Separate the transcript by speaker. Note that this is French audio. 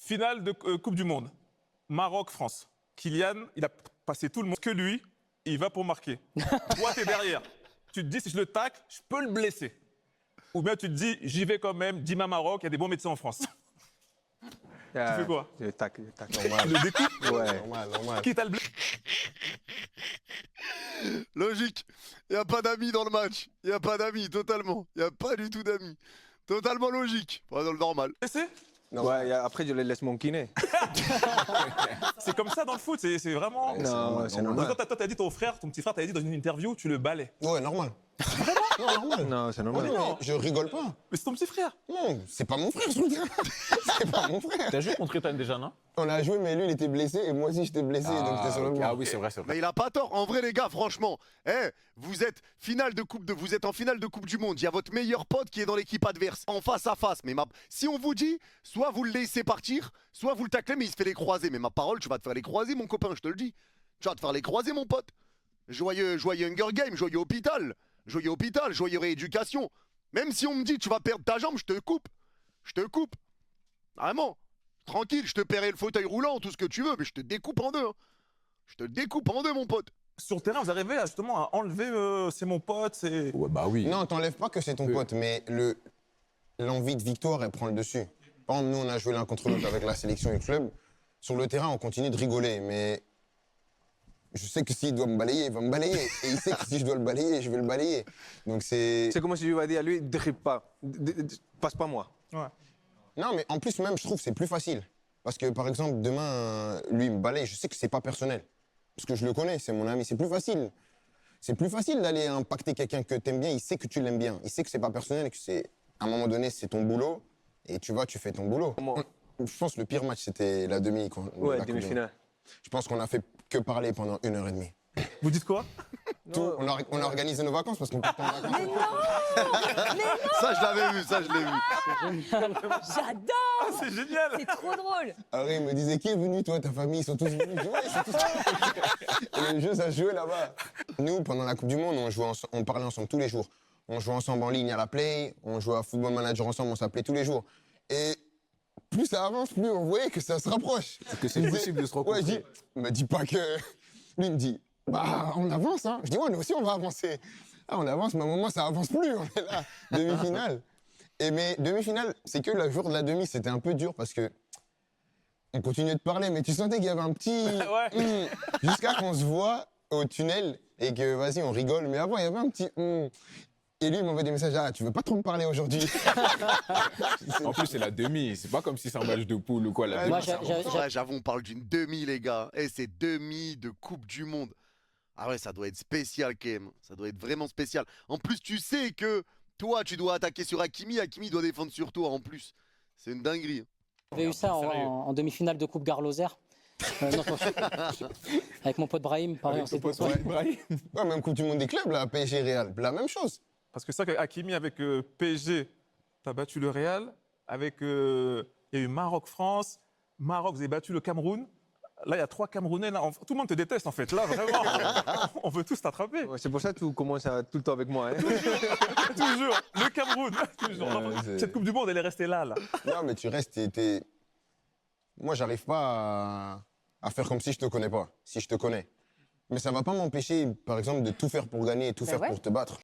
Speaker 1: Finale de Coupe du Monde. Maroc-France. Kylian, il a passé tout le monde. Que lui, il va pour marquer. Toi, t'es derrière. Tu te dis, si je le tacle, je peux le blesser. Ou bien tu te dis, j'y vais quand même, Dima Maroc, il y a des bons médecins en France. Tu fais quoi?
Speaker 2: Je tacle.
Speaker 1: Tu le découpes?
Speaker 2: Ouais.
Speaker 3: Normal.
Speaker 1: Qui t'a le blessé?
Speaker 4: Logique. Il n'y a pas d'amis dans le match. Il n'y a pas d'amis, totalement. Il n'y a pas du tout d'amis. Totalement logique. Pas dans le normal.
Speaker 2: Ouais, après, je les laisse mon kiné.
Speaker 1: C'est comme ça dans le foot, c'est vraiment...
Speaker 2: Non, c'est normal.
Speaker 1: Toi, t'as dit ton petit frère, t'avais dit dans une interview, tu le balais.
Speaker 3: Ouais, normal. Non, normal.
Speaker 2: Non, c'est normal.
Speaker 3: Non, je rigole pas.
Speaker 1: Mais c'est ton petit frère.
Speaker 3: Non, c'est pas mon frère sur le terrain. C'est pas mon frère.
Speaker 5: T'as joué contre Ethan déjà, non?
Speaker 3: On a joué, mais lui, il était blessé et moi aussi, j'étais blessé. Donc c'était sur le
Speaker 5: ok.
Speaker 3: banc.
Speaker 5: Ah oui, c'est vrai.
Speaker 4: Mais il a pas tort. En vrai, les gars, franchement, vous êtes vous êtes en finale de Coupe du Monde. Il y a votre meilleur pote qui est dans l'équipe adverse, en face à face. Mais si on vous dit, soit vous le laissez partir, soit vous le taclez, mais il se fait les croiser. Mais ma parole, tu vas te faire les croiser, mon copain, je te le dis. Tu vas te faire les croiser, mon pote. Joyeux Hunger Game, joyeux hôpital, joyeux rééducation. Même si on me dit, tu vas perdre ta jambe, je te coupe. Je te coupe. Vraiment. Tranquille, je te paierai le fauteuil roulant, tout ce que tu veux, mais je te découpe en deux. Hein. Je te découpe en deux, mon pote.
Speaker 1: Sur le terrain, vous arrivez justement à enlever c'est mon pote, c'est...
Speaker 5: Ouais, bah oui.
Speaker 3: Non, t'enlèves pas que c'est ton pote, mais l'envie de victoire, elle prend le dessus. Par exemple, nous, on a joué l'un contre l'autre avec la sélection et le club. Sur le terrain, on continue de rigoler, mais je sais que s'il doit me balayer, il va me balayer. Et il sait que si je dois le balayer, je vais le balayer. Donc c'est...
Speaker 2: C'est comme si je lui avais dit à lui, dribble pas. Passe pas moi.
Speaker 1: Ouais.
Speaker 3: Non, mais en plus, même, je trouve que c'est plus facile. Parce que, par exemple, demain, lui, il me balaye, je sais que c'est pas personnel. Parce que je le connais, c'est mon ami, c'est plus facile. C'est plus facile d'aller impacter quelqu'un que t'aimes bien, il sait que tu l'aimes bien. Il sait que c'est pas personnel et que c'est, à un moment donné, c'est ton boulot. Et tu fais ton boulot. Je pense que le pire match, c'était la demi.
Speaker 2: Ouais, demi-finale.
Speaker 3: Je pense qu'on a fait que parler pendant 1h30.
Speaker 1: Vous dites quoi?
Speaker 3: On a organisé nos vacances parce qu'on partait en vacances.
Speaker 4: Ça, je l'avais vu, ça, je l'ai vu.
Speaker 6: J'adore.
Speaker 1: C'est génial.
Speaker 6: C'est trop drôle.
Speaker 3: Alors, il me disait, qui est venu, toi, ta famille, ils sont tous venus. Je dis, ouais, ils sont tous venus. Et le jeu, ça se jouait là-bas. Nous, pendant la Coupe du Monde, on parlait ensemble tous les jours. On jouait ensemble en ligne à la Play, on jouait à Football Manager ensemble, on s'appelait tous les jours. Et plus ça avance, plus on voyait que ça se rapproche.
Speaker 5: Que c'est possible de se rencontrer.
Speaker 3: Ouais, je dis, me dis pas que... Lui, il me dit, bah, on avance, hein. Je dis, ouais, nous aussi, on va avancer. Ah, on avance, mais à un moment, ça avance plus, on est là. Demi-finale. Mais demi-finale, c'est que le jour de la demi, c'était un peu dur parce que on continuait de parler, mais tu sentais qu'il y avait un petit...
Speaker 1: Ouais.
Speaker 3: Jusqu'à qu'on se voit au tunnel et que, vas-y, on rigole. Mais avant, il y avait un petit... Et lui, il m'envoie des messages, ah, tu veux pas trop me parler aujourd'hui?
Speaker 5: En plus, c'est la demi. C'est pas comme si c'est un match de poule ou quoi. La
Speaker 6: Moi,
Speaker 5: demi,
Speaker 4: Ouais, j'avoue, on parle d'une demi, les gars. Et c'est demi de Coupe du Monde. Ah ouais, ça doit être spécial, quand même. Ça doit être vraiment spécial. En plus, tu sais que toi, tu dois attaquer sur Hakimi. Hakimi doit défendre sur toi, en plus. C'est une dinguerie.
Speaker 6: J'avais eu ça en demi-finale de Coupe Garloser. Non, avec mon pote Brahim, pareil.
Speaker 5: Avec ton pote Brahim.
Speaker 3: Ouais, même Coupe du Monde des clubs, là, PSG Real, la même chose.
Speaker 1: Parce que ça, Hakimi avec PSG, t'as battu le Real. Avec, il y a eu Maroc-France. Maroc, vous avez battu le Cameroun. Là, il y a 3 Camerounais. Là. Tout le monde te déteste, en fait. Là, vraiment, on veut tous t'attraper.
Speaker 2: Ouais, c'est pour ça que tu commences tout le temps avec moi. Hein.
Speaker 1: Toujours. Le Cameroun. Toujours. Cette Coupe du Monde, elle est restée là.
Speaker 3: Non, mais tu restes, moi, j'arrive pas à faire comme si je te connais pas, si je te connais. Mais ça va pas m'empêcher, par exemple, de tout faire pour gagner et tout faire
Speaker 6: ouais.
Speaker 3: pour te battre.